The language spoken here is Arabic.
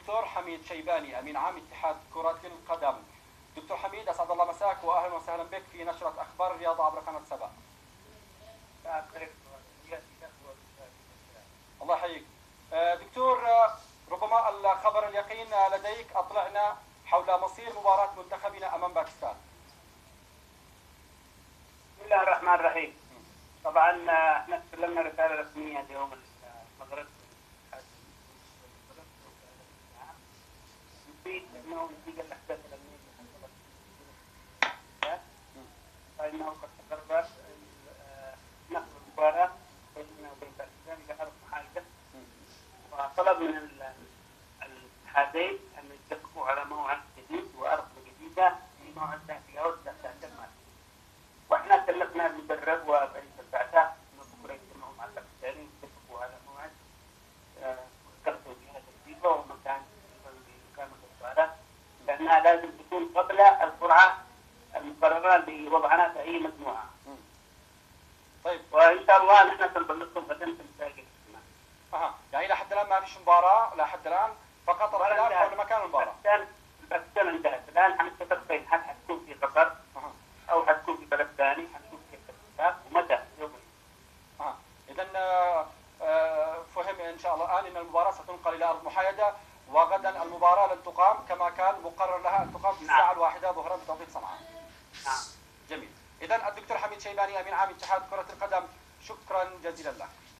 الدكتور حميد شيباني أمين عام اتحاد كرة القدم. دكتور حميد، أسعد الله مساك وأهلا وسهلا بك في نشرة أخبار الرياضة عبر قناة سبا. الله يحييك. دكتور، ربما الخبر اليقين لديك، أطلعنا حول مصير مباراة منتخبنا أمام باكستان. بسم الله الرحمن الرحيم. طبعا احنا تكلمنا رساله رسميه اليوم المغرب نفيد انه نتيجه الاحداث الامنيه اللي حصلت فانه قد تقرر نقل المباراه بيننا وبين باكستان الى ارض محايده، وطلب من الاتحادين ان يتفقوا على موعد جديد وارض جديده في موعد ذاتي تحت الجمال. واحنا كلفنا المدرب وبرئيس البعثه انه بكره يجتمعوا مع الباكستانيين يتفقوا على موعد وذكرتوا جهه الفيفا ومكان المباراه، لانها لازم تكون قبل القرعه المقرره لوضعنا في اي مجموعه. طيب، وان شاء الله نحن سنبلغكم غدا في نتائج الاجتماع. يعني لحد الان ما فيش مباراه، لحد الان فقط الخلاف حول مكان المباراه. باكستان انتهت، الان حنتفق بين هل حتكون في قطر او حتكون في بلد ثاني، حنشوف كيف الاتفاق ومتى يوم. اذا فهم ان شاء الله الان ان المباراه ستنقل الى ارض محايده، وغدا المباراه لن تقام كما كان مقرر لها ان تقام في الساعه 1 ظهرا بتوقيت صنعاء. نعم. جميل. اذا الدكتور حميد شيباني امين عام اتحاد كره القدم، شكرا جزيلا لك.